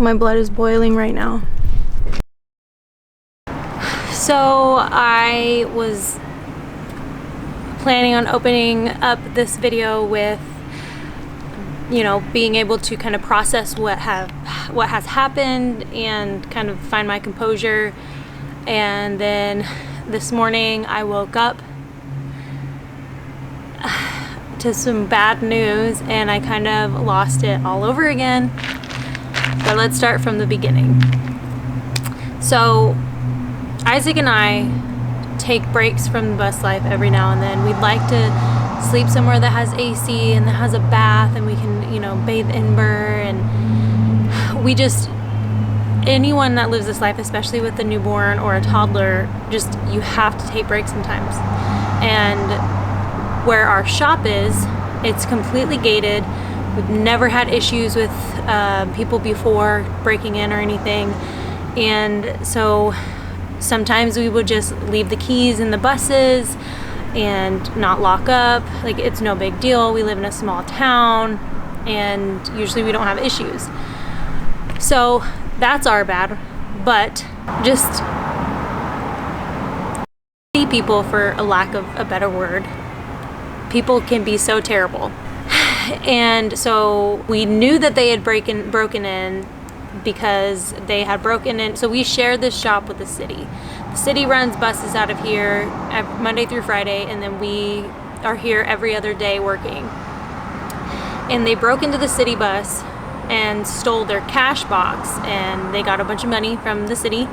My blood is boiling right now. So I was planning on opening up this video with, you know, being able to kind of process what has happened and kind of find my composure. And then this morning I woke up to some bad news and I kind of lost it all over again. But let's start from the beginning. So Isaac and I take breaks from the bus life every now and then. We'd like to sleep somewhere that has AC and that has a bath and we can, you know, bathe Ember. And we just, anyone that lives this life, especially with a newborn or a toddler, just, you have to take breaks sometimes. And where our shop is, it's completely gated. We've never had issues with people before breaking in or anything. And so sometimes we would just leave the keys in the buses and not lock up. Like, it's no big deal. We live in a small town and usually we don't have issues. So that's our bad. But just people, for a lack of a better word, people can be so terrible. And so we knew that they had broken in because they had broken in. So we shared this shop with the city. The city runs buses out of here Monday through Friday, and then we are here every other day working. And they broke into the city bus and stole their cash box, and they got a bunch of money from the city.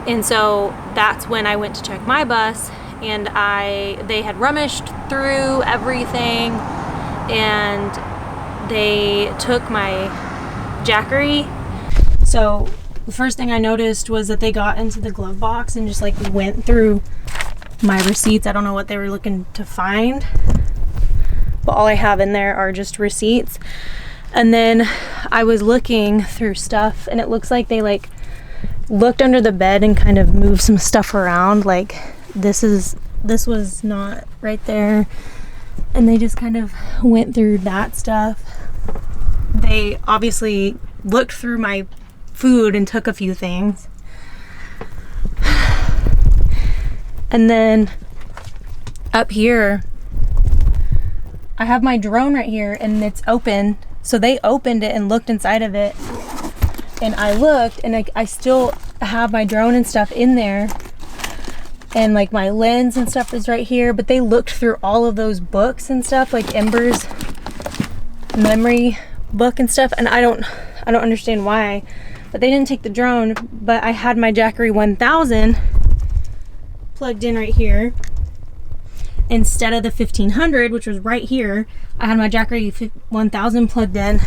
And so that's when I went to check my bus, and they had rummaged through everything, and they took my Jackery. So the first thing I noticed was that they got into the glove box and just like went through my receipts. I don't know what they were looking to find, but all I have in there are just receipts. And then I was looking through stuff, and it looks like they like looked under the bed and kind of moved some stuff around. Like this was not right there, and they just kind of went through that stuff. They obviously looked through my food and took a few things. And then up here I have my drone right here, and it's open. So they opened it and looked inside of it, and I looked, and I still have my drone and stuff in there, and like my lens and stuff is right here. But they looked through all of those books and stuff, like Ember's memory book and stuff, and I don't understand why. But they didn't take the drone. But I had my Jackery 1000 plugged in right here instead of the 1500, which was right here. I had my Jackery 1000 plugged in,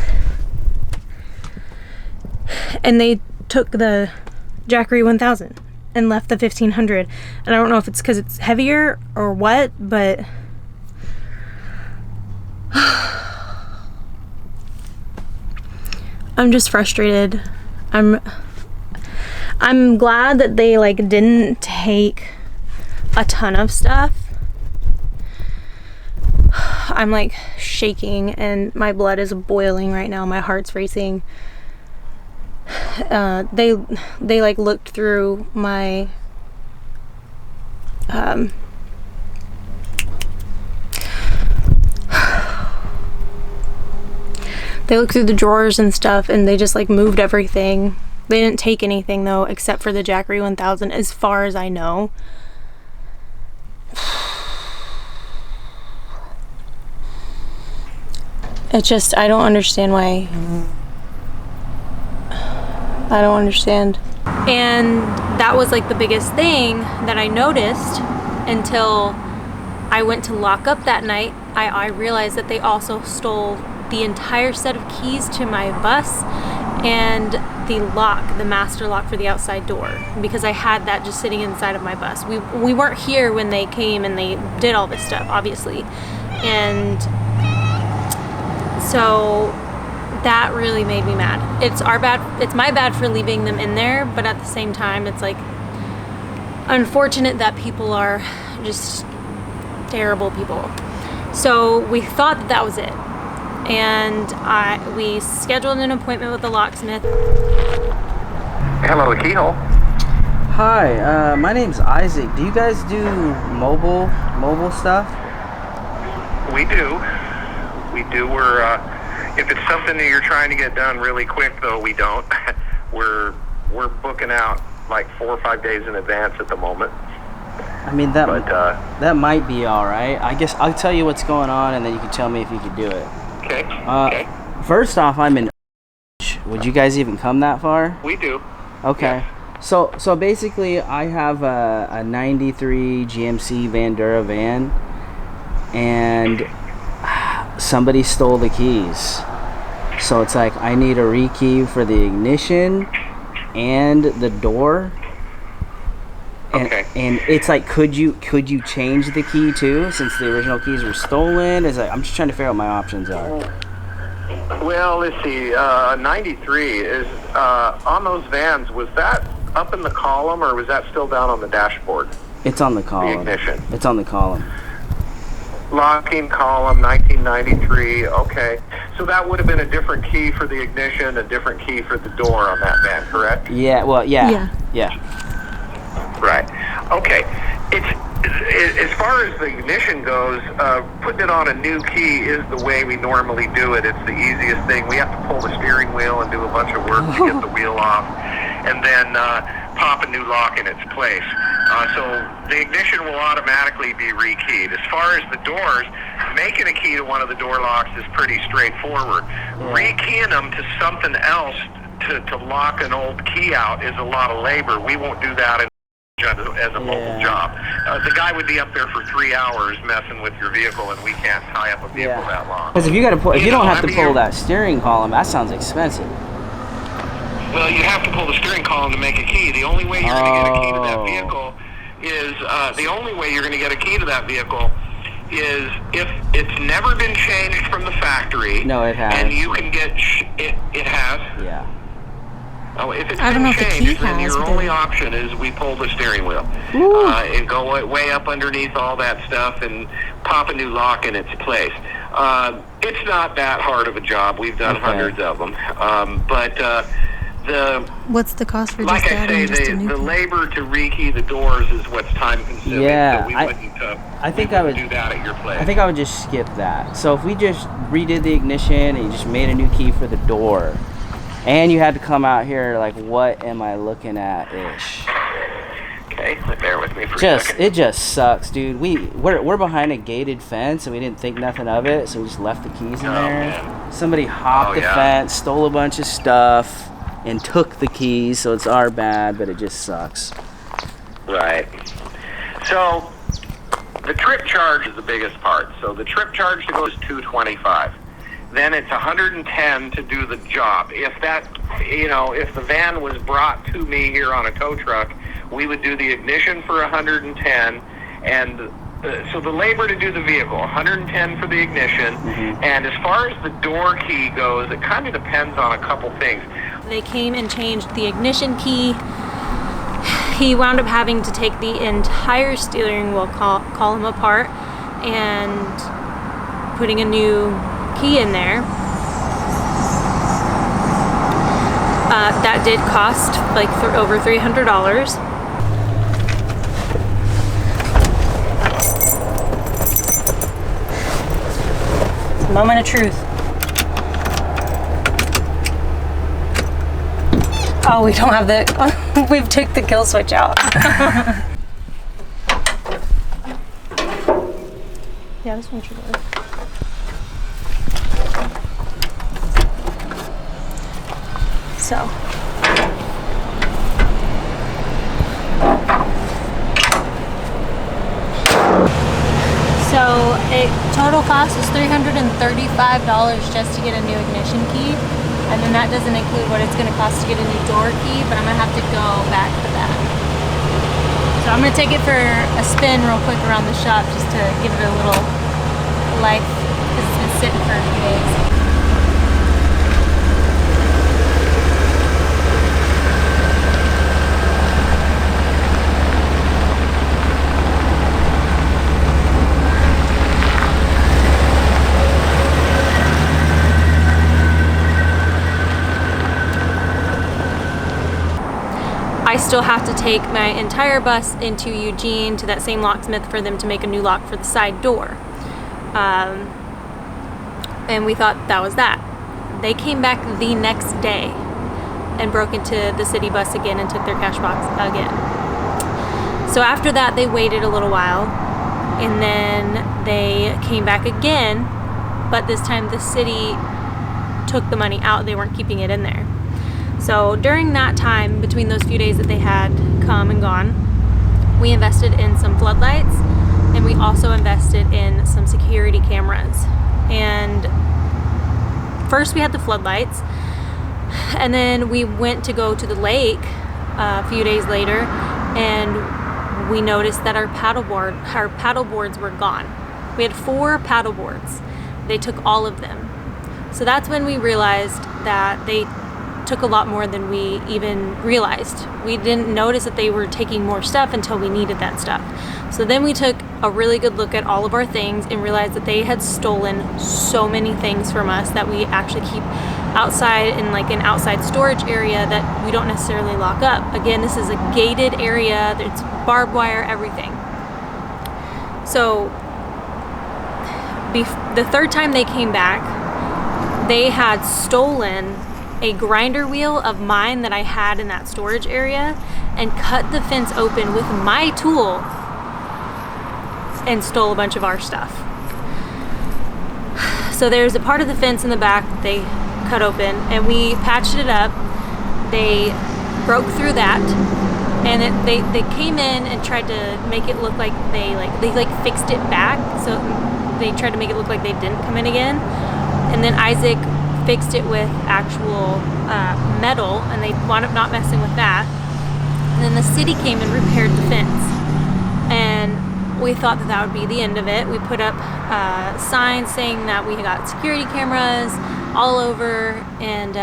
and they took the Jackery 1000 and left the 1500. And I don't know if it's because it's heavier or what, but I'm just frustrated. I'm glad that they like didn't take a ton of stuff. I'm like shaking and my blood is boiling right now. My heart's racing. They like looked through my they looked through the drawers and stuff, and they just like moved everything. They didn't take anything though, except for the Jackery 1000, as far as I know. It's just, I don't understand why. I don't understand. And that was like the biggest thing that I noticed until I went to lock up that night. I realized that they also stole the entire set of keys to my bus and the lock, the master lock for the outside door, because I had that just sitting inside of my bus. We weren't here when they came and they did all this stuff, obviously. And so that really made me mad. It's my bad for leaving them in there, but at the same time, it's like unfortunate that people are just terrible people. So we thought that was it. and we scheduled an appointment with the locksmith. Hello, the keyhole. Hi, my name's Isaac. Do you guys do mobile stuff? We do. We're if it's something that you're trying to get done really quick, though, we don't. we're booking out like 4 or 5 days in advance at the moment. I mean, that might be all right. I guess I'll tell you what's going on, and then you can tell me if you could do it. Okay. Okay. First off, I'm in. Would you guys even come that far? We do. Okay. Yeah. So basically, I have a '93 GMC Vandura van, and somebody stole the keys. So it's like I need a rekey for the ignition and the door. And, Okay. And it's like, could you change the key too, since the original keys were stolen? I'm just trying to figure out what my options are. Well, let's see. 93 is on those vans. Was that up in the column, or was that still down on the dashboard? It's on the column. The ignition. It's on the column. Locking column, 1993. Okay. So that would have been a different key for the ignition, a different key for the door on that van, correct? Yeah. Well, yeah. Right. Okay. As far as the ignition goes, putting it on a new key is the way we normally do it. It's the easiest thing. We have to pull the steering wheel and do a bunch of work to get the wheel off, and then pop a new lock in its place. So the ignition will automatically be rekeyed. As far as the doors, making a key to one of the door locks is pretty straightforward. Rekeying them to something else to lock an old key out is a lot of labor. We won't do that as a mobile job. The guy would be up there for 3 hours messing with your vehicle, and we can't tie up a vehicle that long. Because if you don't have to pull that steering column, that sounds expensive. Well, you have to pull the steering column to make a key. The only way you're going to get a key to that vehicle is if it's never been changed from the factory. No, it has. And you can get it has. Yeah. Oh, if it's I don't been know if the key changed, then has, your but- only option is we pull the steering wheel and go way up underneath all that stuff and pop a new lock in its place. It's not that hard of a job. We've done hundreds of them. What's the cost for like just I adding say, just a new the key? labor to rekey the doors is what's time consuming. Yeah, so we wouldn't do that at your place. I think I would just skip that. So if we just redid the ignition and you just made a new key for the door, and you had to come out here, like, what am I looking at ish? Okay, bear with me for a second. It just sucks, dude. We're behind a gated fence and we didn't think nothing of it, so we just left the keys in there. Man. Somebody hopped the fence, stole a bunch of stuff, and took the keys, so it's our bad, but it just sucks. Right. So the trip charge is the biggest part. So the trip charge to go is $225. Then it's $110 to do the job. If the van was brought to me here on a tow truck, we would do the ignition for $110, and so the labor to do the vehicle, $110 for the ignition. And as far as the door key goes, it kind of depends on a couple things. They came and changed the ignition key. He wound up having to take the entire steering wheel column apart and putting a new key in there. That did cost like over $300. It's a moment of truth. Oh, we don't have the, we've took the kill switch out. Yeah, this one should work. So. Total cost is $335 just to get a new ignition key. And then that doesn't include what it's going to cost to get a new door key, but I'm going to have to go back for that. So I'm going to take it for a spin real quick around the shop just to give it a little life because it's been sitting for a few days. I still have to take my entire bus into Eugene to that same locksmith for them to make a new lock for the side door. And we thought that was that. They came back the next day and broke into the city bus again and took their cash box again. So after that, they waited a little while, and then they came back again, but this time the city took the money out. They weren't keeping it in there. So during that time, between those few days that they had come and gone, we invested in some floodlights, and we also invested in some security cameras. And first we had the floodlights, and then we went to go to the lake a few days later, and we noticed that our paddle boards were gone. We had 4 paddle boards. They took all of them. So that's when we realized that they took a lot more than we even realized. We didn't notice that they were taking more stuff until we needed that stuff. So then we took a really good look at all of our things and realized that they had stolen so many things from us that we actually keep outside in like an outside storage area that we don't necessarily lock up. Again, this is a gated area. It's barbed wire, everything. So the third time they came back, they had stolen a grinder wheel of mine that I had in that storage area and cut the fence open with my tool and stole a bunch of our stuff. So there's a part of the fence in the back that they cut open, and we patched it up. They broke through that, and they came in and tried to make it look like they fixed it back. So they tried to make it look like they didn't come in again, and then Isaac fixed it with actual metal, and they wound up not messing with that. And then the city came and repaired the fence, and we thought that would be the end of it. We put up signs saying that we got security cameras all over, and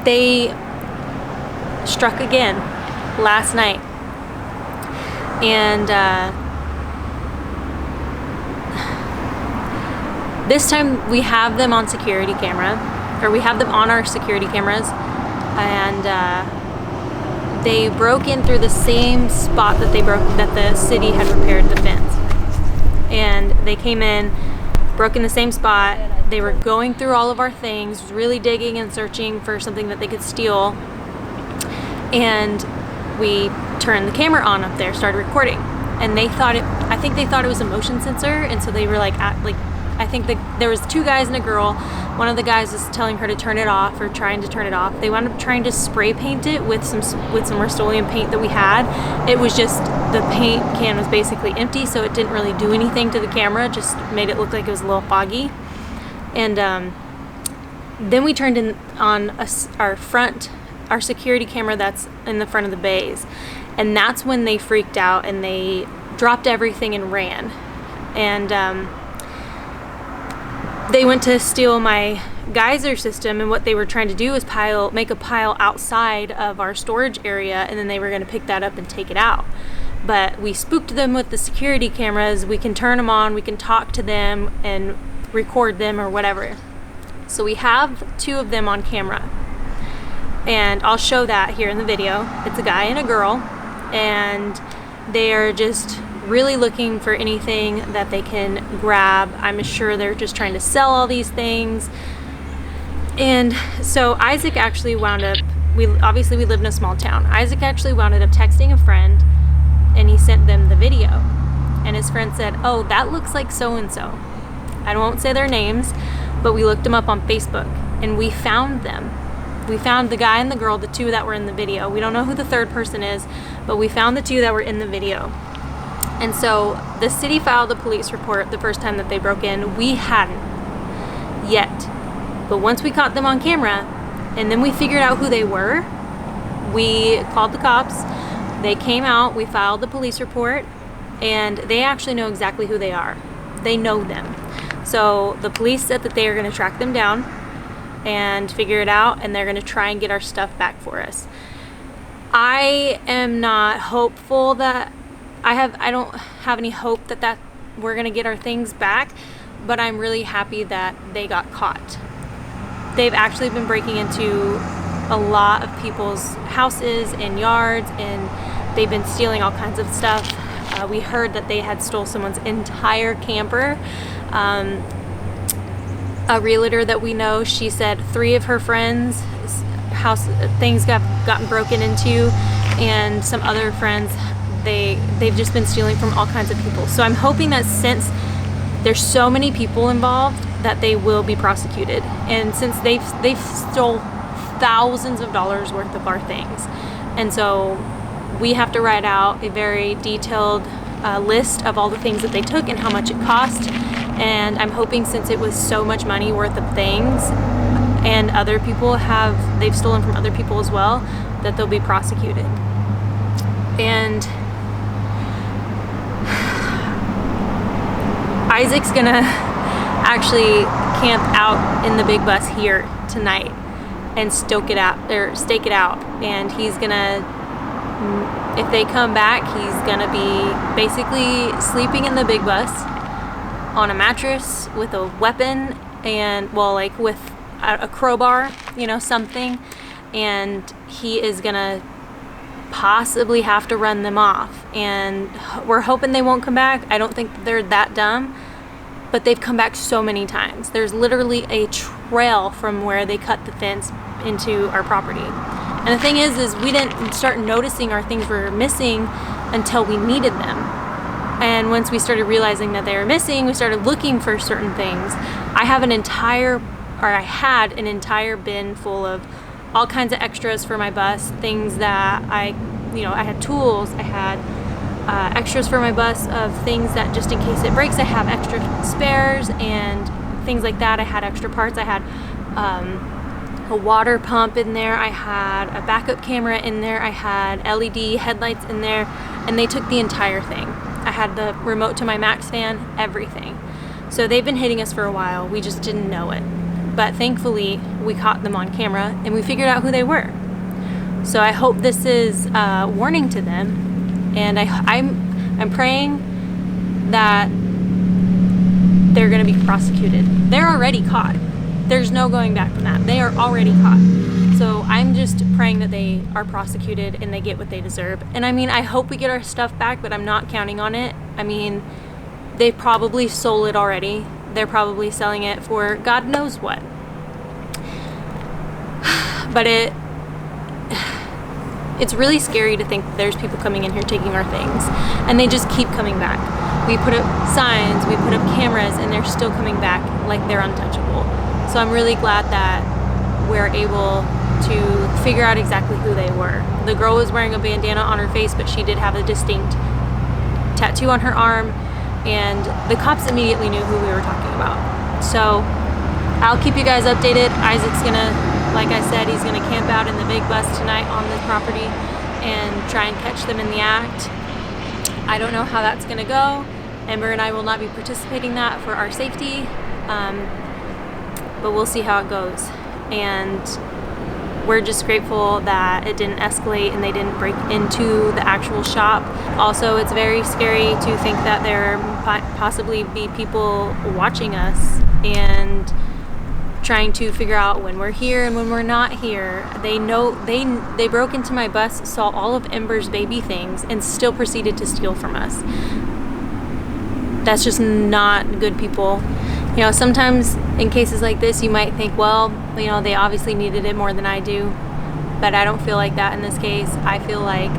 they struck again last night. And this time we have them on security camera, or we have them on our security cameras, and they broke in through the same spot that the city had repaired the fence. And they came in, broke in the same spot. They were going through all of our things, really digging and searching for something that they could steal. And we turned the camera on up there, started recording. And I think they thought it was a motion sensor, and so they were I think there was 2 guys and a girl. One of the guys was telling her to turn it off, or trying to turn it off. They wound up trying to spray paint it with some Rust-Oleum paint that we had. It was just, the paint can was basically empty, so it didn't really do anything to the camera, just made it look like it was a little foggy. And then we turned on our security camera that's in the front of the bays. And that's when they freaked out and they dropped everything and ran. And they went to steal my geyser system, and what they were trying to do was make a pile outside of our storage area, and then they were going to pick that up and take it out. But we spooked them with the security cameras. We can turn them on, we can talk to them and record them or whatever. So we have 2 of them on camera, and I'll show that here in the video. It's a guy and a girl, and they're just really looking for anything that they can grab. I'm sure they're just trying to sell all these things. And so Isaac actually wound up, we live in a small town. Isaac actually wound up texting a friend, and he sent them the video. And his friend said, "Oh, that looks like so-and-so." I won't say their names, but we looked them up on Facebook, and we found them. We found the guy and the girl, the 2 that were in the video. We don't know who the third person is, but we found the 2 that were in the video. And so the city filed a police report the first time that they broke in. We hadn't yet. But once we caught them on camera, and then we figured out who they were, we called the cops. They came out, we filed the police report, and they actually know exactly who they are. They know them. So the police said that they are going to track them down and figure it out, and they're going to try and get our stuff back for us. I am not hopeful that I don't have any hope that we're gonna get our things back, but I'm really happy that they got caught. They've actually been breaking into a lot of people's houses and yards, and they've been stealing all kinds of stuff. We heard that they had stole someone's entire camper. A realtor that we know, she said 3 of her friends' house things gotten broken into, and some other friends, they've just been stealing from all kinds of people. So I'm hoping that since there's so many people involved, that they will be prosecuted. And since they've stole thousands of dollars worth of our things, and so we have to write out a very detailed list of all the things that they took and how much it cost. And I'm hoping, since it was so much money worth of things, and other people they've stolen from other people as well, that they'll be prosecuted. And Isaac's gonna actually camp out in the big bus here tonight and stake it out. And he's gonna, if they come back, he's gonna be basically sleeping in the big bus on a mattress with a weapon, and like with a crowbar, something. And he is gonna possibly have to run them off, and we're hoping they won't come back. I don't think they're that dumb, but they've come back so many times. There's literally a trail from where they cut the fence into our property. And the thing is we didn't start noticing our things were missing until we needed them. And once we started realizing that they were missing, we started looking for certain things. I had an entire bin full of all kinds of extras for my bus, things that I had tools, I had extras for my bus of things that just in case it breaks, I have extra spares and things like that. I had extra parts. I had a water pump in there. I had a backup camera in there. I had LED headlights in there, and they took the entire thing. I had the remote to my Max fan, everything. So they've been hitting us for a while. We just didn't know it. But thankfully, we caught them on camera and we figured out who they were. So I hope this is a warning to them. And I'm praying that they're going to be prosecuted. They're already caught. There's no going back from that. They are already caught. So I'm just praying that they are prosecuted and they get what they deserve. And I hope we get our stuff back, but I'm not counting on it. They probably sold it already. They're probably selling it for God knows what. But it's really scary to think that there's people coming in here taking our things, and they just keep coming back. We put up signs, we put up cameras, and they're still coming back like they're untouchable. So I'm really glad that we're able to figure out exactly who they were. The girl was wearing a bandana on her face, but she did have a distinct tattoo on her arm, and the cops immediately knew who we were talking about. So I'll keep you guys updated. Isaac's gonna, like I said, he's gonna camp out in the big bus tonight on this property and try and catch them in the act. I don't know how that's gonna go. Ember and I will not be participating in that for our safety, but we'll see how it goes. And we're just grateful that it didn't escalate and they didn't break into the actual shop. Also, it's very scary to think that there possibly be people watching us and trying to figure out when we're here and when we're not here. They know they broke into my bus, saw all of Ember's baby things, and still proceeded to steal from us. That's just not good people. Sometimes in cases like this, you might think, well, they obviously needed it more than I do. But I don't feel like that in this case. I feel like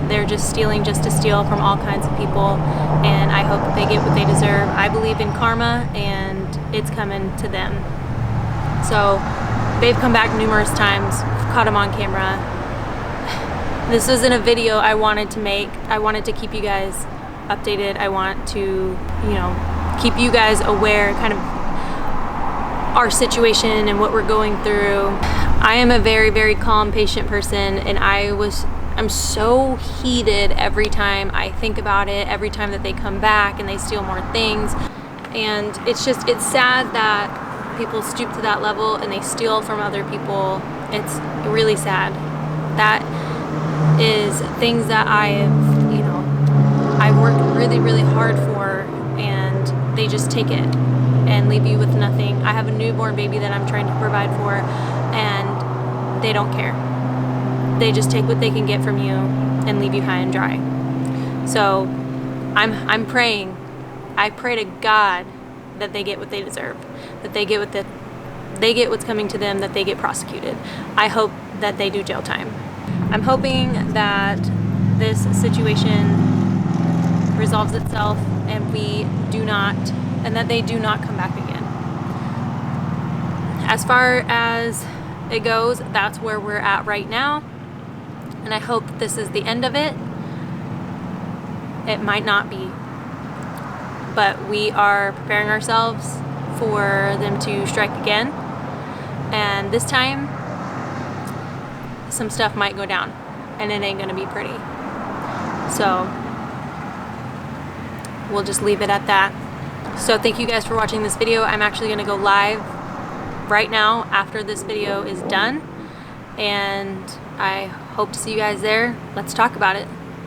they're just stealing just to steal from all kinds of people. And I hope that they get what they deserve. I believe in karma, and it's coming to them. So they've come back numerous times, caught them on camera. This wasn't a video I wanted to make. I wanted to keep you guys updated. I want to, keep you guys aware kind of our situation and what we're going through. I am a very, very calm, patient person, and I'm so heated every time I think about it, every time that they come back and they steal more things. And it's sad that people stoop to that level and they steal from other people. It's really sad. That is things that I've worked really, really hard for, and they just take it and leave you with nothing. I have a newborn baby that I'm trying to provide for, and they don't care. They just take what they can get from you and leave you high and dry. So I'm praying. I pray to God that they get what they deserve, that they get what's coming to them, that they get prosecuted. I hope that they do jail time. I'm hoping that this situation resolves itself and that they do not come back again. As far as it goes, that's where we're at right now, and I hope this is the end of it. It might not be, but we are preparing ourselves for them to strike again, and this time some stuff might go down and it ain't gonna be pretty. So we'll just leave it at that. So thank you guys for watching this video. I'm actually gonna go live right now after this video is done, and I hope to see you guys there. Let's talk about it.